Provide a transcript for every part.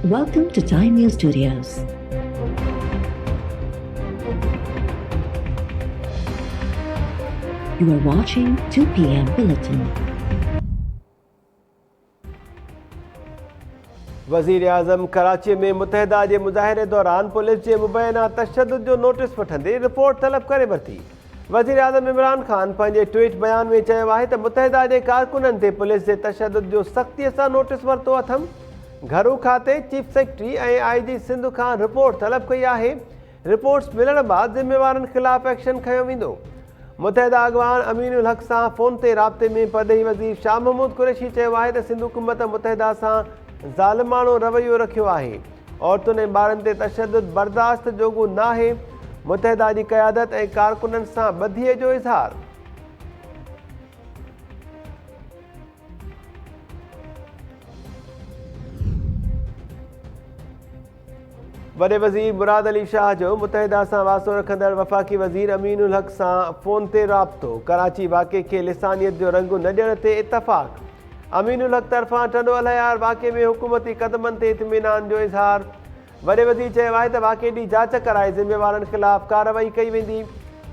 Welcome to Time News Studios. You are watching 2 p.m. Bulletin. वज़ीर आज़म कराची में मुतहदा के मुज़ाहिरे दौरान पुलिस के मुबैना तशद्दुद जो नोटिस वठंदे रिपोर्ट तलब करे वरिती। वज़ीर आज़म इमरान खान पंहिंजे ट्वीट बयान में चयो आहे त मुतहदा के कारकुननि ते पुलिस जे तशद्दुद जो सख़्तीअ सां नोटिस वरितो अथमि। घरू खाते चीफ सेक्रेटरी ऐं IG सिंध खां रिपोर्ट तलब कई आहे। रिपोर्ट्स मिलण बाद ज़िम्मेवारनि ख़िलाफ़ एक्शन खयो वेंदो। मुतहदा अॻवान अमीनुल हक़ सां फ़ोन ते राब्ते में परदेही वज़ीर शाह महमूद कुरैशी चयो आहे त सिंध हुकूमत मुतहदा सां ज़ालिमाणो रवैयो रखियो आहे। औरतुनि ऐं ॿारनि ते तशद्दुद बर्दाश्त जोॻो न आहे। मुतहदा जी क़यादत ऐं कारकुननि सां ॿधीअ जो इज़हार। वॾे वज़ीर मुराद अली शाह जो मुतहदा सां वास्तो रखंदड़ वफ़ाक़ी वज़ीर अमीनुल हक़ सां फ़ोन ते राब्तो। कराची वाक़े खे लिसानियत जो रंग न ॾियण ते इतफ़ाक़। अमीनुल हक़ तरफ़ां टंडो अलयार वाक़े में हुकूमती क़दमनि ते इत्मीनान जो इज़हार। वॾे वज़ीर चयो आहे त वाक़े जी जांच कराए ज़िम्मेवारनि ख़िलाफ़ कार्रवाई कई वेंदी।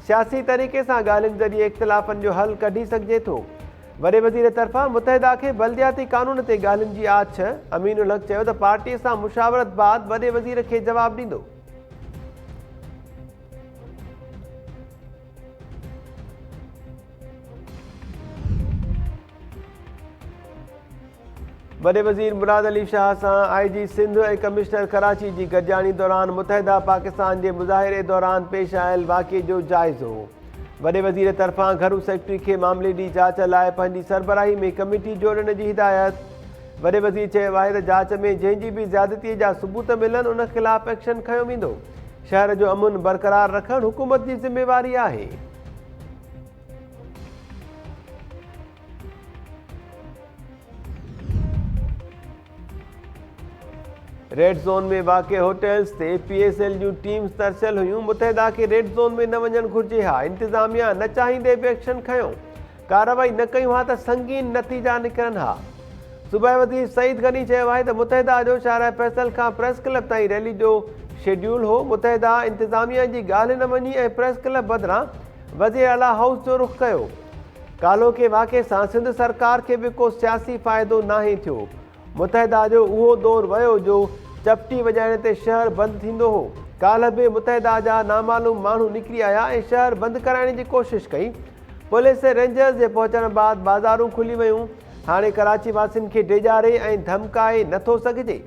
सियासी तरीक़े सां ॻाल्हियुनि ज़रिए इख़्तिलाफ़नि जो हल कढी सघिजे थो। वॾे वज़ीर तरफ़ां मुतहदा खे बल्दियाती क़ानून ते ॻाल्हियुनि जी आछ। अमीनुल हक़ चयो त पार्टीअ सां मुशावरत बाद वॾे वज़ीर खे जवाबु ॾींदो। वॾे वज़ीर मुराद अली शाह सां IG सिंध ऐं कमिश्नर कराची जी गॾिजाणी दौरान मुतहदा पाकिस्तान जे मुज़ाहिरे दौरान पेश आयल वाक़े जो जाइज़ो। वॾे वज़ीर तरफ़ां घरू सेक्रेटरी खे मामले जी जांच लाइ पंहिंजी सरबराही में कमेटी जोड़ण जी हिदायत। वॾे वज़ीर चयो आहे त जांच में जंहिंजी बि ज़्यादतीअ जा सबूत मिलनि उन ख़िलाफ़ एक्शन खयो वेंदो। शहर जो अमुन बरक़रार रखणु हुकूमत जी ज़िम्मेवारी आहे। रेड ज़ोन में वाक़े होटल्स ते PSL जूं टीम्स तरसियल हुयूं। मुतहदा खे रेड ज़ोन में न वञणु घुरिजे हा। इंतिज़ामिया न चाहींदे बि एक्शन खयो। कार्रवाई न कयूं हा त संगीन नतीजा निकिरनि हा। सूबाई वज़ीर सईद गनी चयो आहे त मुतहदा जो शाहराह फैसल खां प्रेस क्लब ताईं रैली जो शेड्यूल हो। मुतहदा इंतिज़ामिया जी ॻाल्हि न मञी ऐं प्रेस क्लब बदिरां वज़ीर आला हाउस जो रुख़ कयो। कालो के वाक़े सां सिंध सरकार खे बि को सियासी फ़ाइदो नाहे थियो। मुतहदा जो उहो दौर वियो जो चपटी वॼाइण ते शहर बंदि थींदो हो। काल्ह बि मुतहदा जा नामालूम माण्हू निकिरी आया ऐं शहर बंदि कराइण जी कोशिशि कई। पुलिस ऐं रेंजर्स जे पहुचण बाद बाज़ारूं खुली वियूं। हाणे कराची वासियुनि खे डेॼारे ऐं धमकाए नथो सघिजे।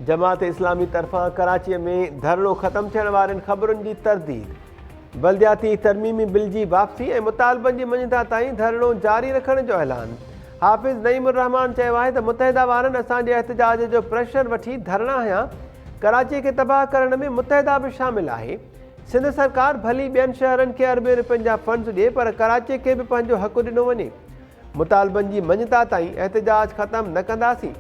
जमात इस्लामी तरफ़ां कराचीअ में धरणो ख़त्म थियण वारनि ख़बरुनि जी तरदीद। बल्दियाती तरमीमी बिल जी वापसी ऐं मुतालबनि जी मञता ताईं धरणो जारी रखण जो ऐलान। हाफ़िज़ नईमुर रहमान चयो आहे त मुतहदा वारनि असांजे एहतजाज जो प्रेशर वठी धरणा हया। कराची खे तबाह करण में मुतहदा बि शामिल आहे। सिंध सरकार भली ॿियनि शहरनि खे अरबे रुपयनि जा फंड्स ॾिए पर कराची खे बि पंहिंजो हक़ ॾिनो वञे। मुतालबनि जी मञता ताईं एहतजाज ख़त्म न कंदासीं।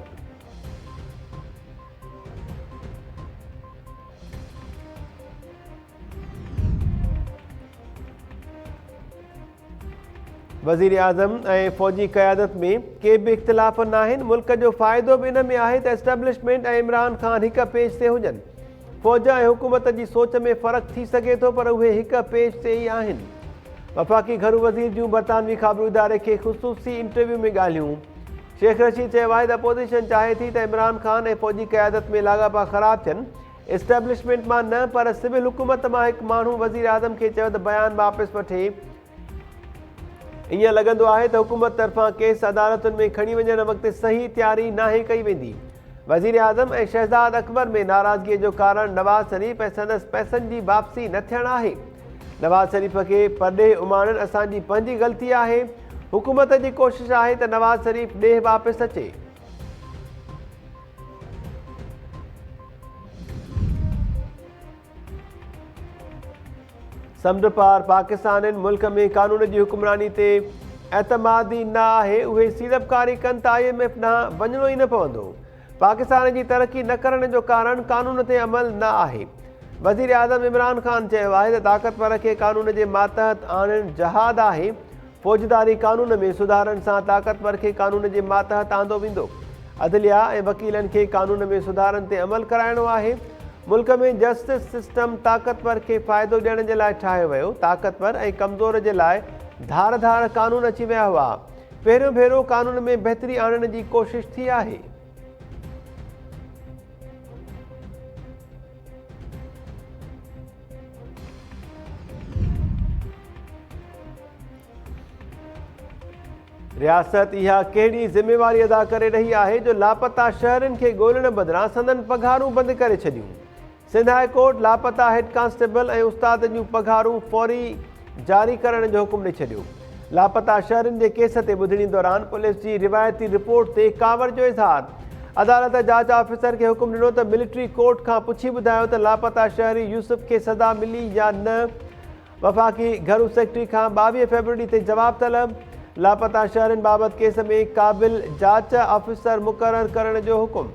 वज़ीर आज़म ऐं फ़ौजी क़यादत में के बि इख़्तिलाफ़ न आहिनि। मुल्क जो फ़ाइदो बि इन में आहे त एस्टेब्लिशमेंट ऐं इमरान ख़ान हिक पेज ते हुजनि। फ़ौज ऐं हुकूमत जी सोच में फ़र्क़ु थी सघे थो पर उहे हिक पेज ते ई आहिनि। वफ़ाक़ी घरू वज़ीर जूं बरतानवी ख़बरूं इदारे खे ख़ुसूसी इंटरव्यू में ॻाल्हियूं। शेख रशीद चयो आहे त अपोज़िशन चाहे थी त इमरान ख़ान ऐं फ़ौजी क़यादत में लाॻापा ख़राब थियनि। एस्टेब्लिशमेंट मां न पर सिविल हुकूमत मां हिकु माण्हू वज़ीर आज़म खे चयो त बयानु वापसि वठे। ईअं लॻंदो आहे त हुकूमत तरफ़ां केस अदालतुनि में खणी वञण वक़्तु सही तयारी नाहे कई वेंदी। वज़ीर आज़म ऐं शहज़ाद अकबर में नाराज़गीअ जो कारण नवाज़ शरीफ़ ऐं संदसि पैसनि जी वापसी न थियणु आहे। नवाज़ शरीफ़ खे परॾेह उमाणणु असांजी पंहिंजी ग़लती आहे। हुकूमत जी कोशिशि आहे त नवाज़ शरीफ़ ॾेह वापसि अचे। समुंड पार पाकिस्तान मुल्क में कानून जी हुक्मरानी ते एतमादी न आहे। उहे सीड़पकारी कनि त IMF ॾांहुं वञिणो ई न पवंदो। पाकिस्तान की तरक्की न करण जो कारण कानून ते अमल न आहे। वज़ीर आज़म इमरान ख़ान चयो आहे त ताक़तवर खे कानून जे मातहत आणणु जहाद आहे। फ़ौजदारी कानून में सुधारनि सां ताक़तवर खे कानून जे मातहत आंदो वेंदो। अदलिया ऐं वकीलनि खे कानून में सुधारनि ते अमल कराइणो आहे। मुल्क में जस्टिस सिस्टम ताक़तवर खे फ़ाइदो ॾियण जे लाइ ठाहियो वियो। ताक़तवर ऐं कमज़ोर जे लाइ धार धार कानून अची विया हुआ। पहिरियों भेरो कानून में बहितरी आणण जी कोशिश थी आहे। रियासत इहा कहिड़ी ज़िम्मेवारी अदा करे रही आहे जो लापता शहरनि खे ॻोल्हण बदिरां संदनि पघारूं बंदि करे छॾियूं। सिंध हाई कोर्ट लापता हेड कांस्टेबल ऐं उस्ताद जूं पघारूं फौरी जारी करण जो हुकुम ॾेई छॾियो। लापता शहरनि जे केस ते ॿुधणी दौरान पुलिस जी रिवायती रिपोर्ट ते कावड़ जो इज़हार। अदालत जांच ऑफिसर खे हुकुम ॾिनो त मिलिट्री कोर्ट खां पुछी ॿुधायो त लापता शहरी यूसुफ खे सज़ा मिली या न। वफ़ाक़ी घरू सेक्रेटरी खां 22 फरवरी ते जवाब तलब। लापता शहरनि बाबति केस में क़ाबिल जांच ऑफिसर मुक़ररु करण जो हुकुम।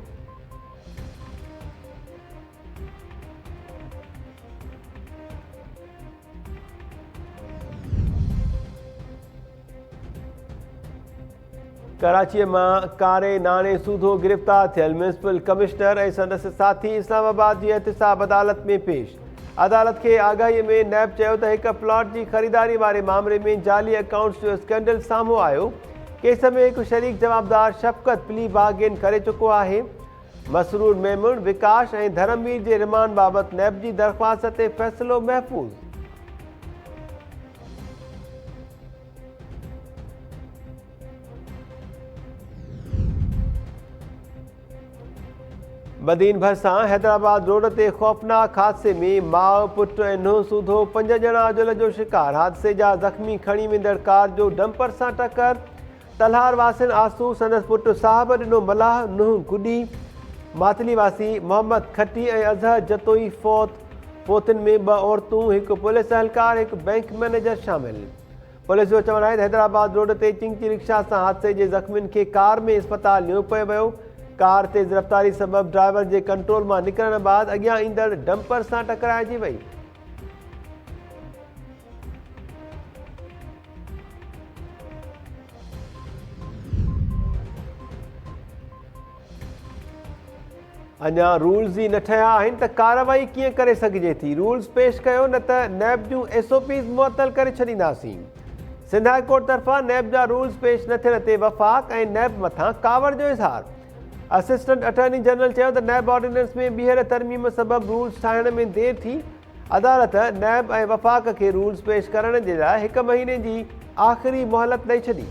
कराची मां कारे नाणे सूधो गिरफ़्तार थियल म्यूनिसिपल कमिश्नर ऐं संदसि साथी इस्लामाबाद जी एहतिसाब अदालत में पेश। अदालत खे आगाहीअ में नैब चयो त हिकु प्लॉट जी ख़रीदारी वारे मामले में जाली अकाउंट्स जो स्कैंडल साम्हूं आयो। केस में हिकु शरीक जवाबदार शफ़क़त प्ली बारगेन करे चुको आहे। मसरूर मेमुन विकास ऐं धर्मवीर जे रिमांड बाबति नैब जी दरख़्वास्त ते फ़ैसिलो महफ़ूज़। बदीन भरिसां हैदराबाद रोड ते ख़ौफ़नाक हादसे में माउ पुटु ऐं नुंहुं सूधो 5 ॼणा अजुल जो शिकार। हादसे जा ज़ख़्मी खणी वेंदड़ कार जो डंपर सां टकर। तलहार वासिन आसू संदसि पुटु साहब ॾिनो मलाह। नुंहुं गुडी मातली वासी मोहम्मद खटी ऐं अज़हर जतोई फौत। फोतुनि में 2 औरतूं, हिकु पुलिस अहलकार, हिकु बैंक मैनेजर शामिल। पुलिस जो चवणु आहे त हैदराबाद रोड ते चिंची रिक्शा सां हादसे जे ज़ख़्मियुनि खे कार में इस्पताल लियो पियो वियो। कार तेज़ रफ़्तारी सबबि ड्राइवर जे कंट्रोल मां निकिरण बाद अॻियां ईंदड़ डंपर सां टकराइजी वई। अञा रूल्स ई न ठहिया आहिनि त कार्रवाई कीअं करे सघिजे थी। रूल्स पेश कयो न त नैब जूं SOPs मुअतल करे छॾींदासीं। सिंध हाई कोर्ट तरफ़ां नैब जा रूल्स पेश न थियण ते वफ़ाक़ ऐं नैब मथां कावड़ जो इज़हार। असिस्टेंट अटॉर्नी जनरल चयो त नैब ऑर्डिनेंस में ॿीहर तरमीम सबबि रूल्स ठाहिण में देरि थी। अदालत नैब ऐं वफ़ाक़ खे रूल्स पेश करण जे लाइ 1 महीने जी आख़िरी मोहलत ॾेई छॾी।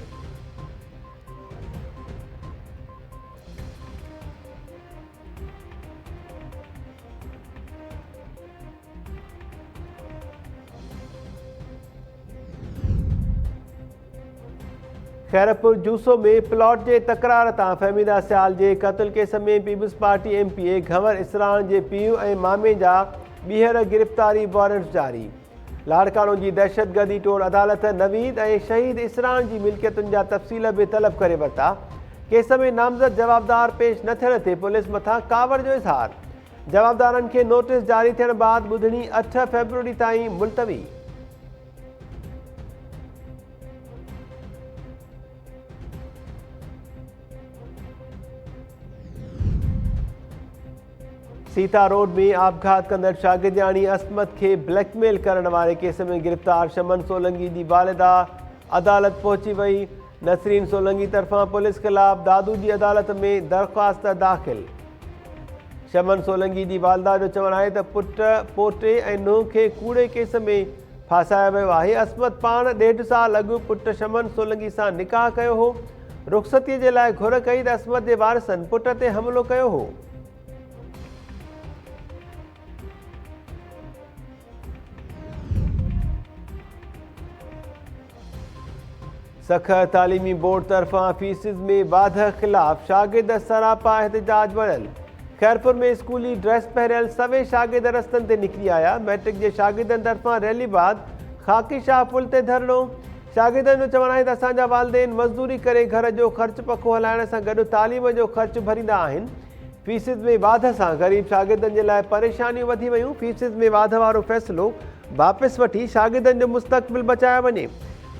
खैरपुर जूसो में प्लॉट जे तकरार तां फहमीदा सियाल जे क़त्ल केस में पीपल्स पार्टी MPA घंवर इसरान जे पीउ ऐं मामे जा ॿीहर गिरफ़्तारी वारंट्स जारी। लाड़काणो जी दहशतगर्दी टोड़ अदालत नवीद ऐं शहीद इसरान जी मिल्कियतुनि जा तफ़सील बि तलब करे वरिता। केस में नामज़द जवाबदार पेश न थियण ते पुलिस मथां कावड़ जो इज़हार। जवाबदारनि खे नोटिस जारी थियण बाद ॿुधणी 8 फरवरी ताईं मुलतवी। सीता रोड में आपघात कंदड़ शागिर्दियाणी असमत के ब्लैकमेल करण वारे केस में गिरफ़्तार शमन सोलंकी जी वालिदा अदालत पहुची वई। नसरीन सोलंकी तरफां पुलिस खिलाफ़ दादू जी अदालत में दरख़्वास्त दाख़िल। शमन सोलंकी जी वालिदा जो चवणु आहे त पुटु पोटे ऐं नुंहुं खे कूड़े केस में फासायो वियो आहे। असमत पाण 1.5 साल अॻु पुटु शमन सोलंकी सां निकाह कयो हो। रुख़सतीअ जे लाइ घुर कई त असमत जे वारिसनि पुट ते हमिलो कयो हो। सखर तालीमी बोर्ड तरफां फीसिस में वाध खिलाफ़ शागिर्द सरापा एहतजाज वड़ियल। खैरपुर में स्कूली ड्रेस पहिरियल सवे शागिर्द रस्तनि ते निकिरी आया। मैट्रिक जे शागिर्दनि तरफां रैली बाद ख़ाकी शाह पुल ते धरणो। शागिर्दनि जो चवणु आहे त असांजा वालिदेन मज़दूरी करे घर जो ख़र्च पखो हलाइण सां गॾु तालीम जो ख़र्च भरींदा आहिनि। फीसिद में वाध सां ग़रीब शागिर्दनि जे लाइ परेशानियूं वधी वयूं। फीसिद में वाध वारो फ़ैसिलो वापसि वठी शागिर्दनि जो मुस्तक़बिल बचायो वञे।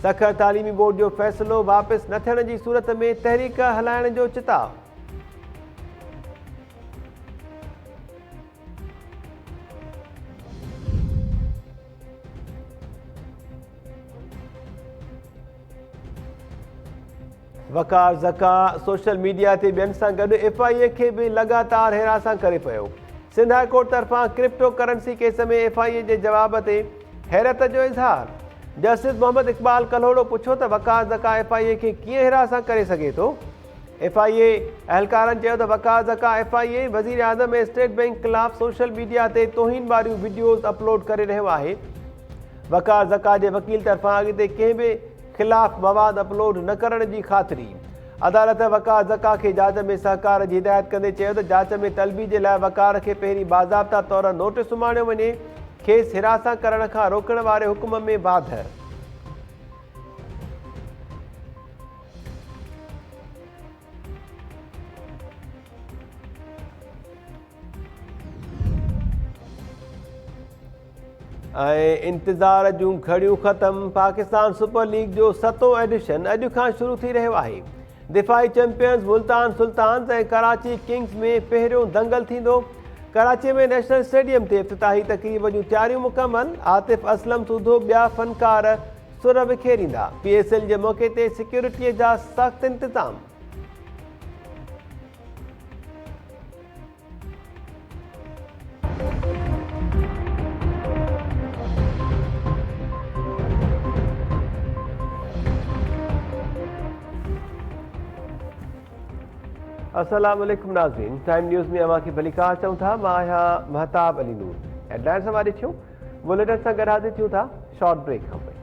सखर तालीमी बोर्ड जो फ़ैसिलो वापसि न थियण जी सूरत में तहरीक हलाइण जो चिताव। वकार ज़का सोशल मीडिया ते ॿियनि सां गॾु FIA खे बि लगातार हिरासां करे पियो। सिंध हाई कोर्ट तरफ़ां क्रिप्टो करेंसी केस में FIA जे जवाब ते हैरत जो इज़हार। जस्टिस मोहम्मद इक़बाल कल्होड़ो पुछो त वकार ज़का FIA खे कीअं हिरासां करे सघे थो। FIA अहलकारनि चयो त वकार ज़का FIA वज़ीर आज़म ऐं स्टेट बैंक ख़िलाफ़ सोशल मीडिया ते तौहीन वारियूं वीडियोज़ अपलोड करे रहियो आहे। वकार ज़का जे वकील तरफ़ां अॻिते कंहिं बि ख़िलाफ़ मवाद अपलोड न करण जी ख़ातिरी। अदालत वकार ज़का खे जांच में सहकार जी हिदायत कंदे चयो त जांच में तलबी जे लाइ वकार खे पहिरीं बाज़ाब्ता तौर नोटिस सुम्हारियो वञे। खेसि हिरासत करण खां रोकण वारे हुकुम में बाध। इंतज़ार जूं घड़ियूं ख़त्म। पाकिस्तान सुपर लीग जो 7हों एडिशन अॼु खां शुरू थी रहियो आहे। दिफ़ाई चैंपियंस मुल्तान सुल्तान्स ऐं कराची किंग्स में पहिरियों दंगल थींदो। कराची में नेशनल स्टेडियम ते इफ़्तिताही तक़रीब जूं तयारियूं मुकमल। आतिफ़ असलम सूधो ॿिया फ़नकार सुर विखेरींदा। PSL जे मौक़े ते सिक्योरिटीअ जा सख़्त इंतज़ाम। अस्सलाम वालेकुम नाज़रीन, टाइम न्यूज़ में अवां खे भलीकार चऊं था। मां आहियां महताब अली नूर। हेडलाइंस हवाले थियूं बुलेटिन सां गॾु हाज़िर थियूं था शॉर्ट ब्रेक खां पोइ।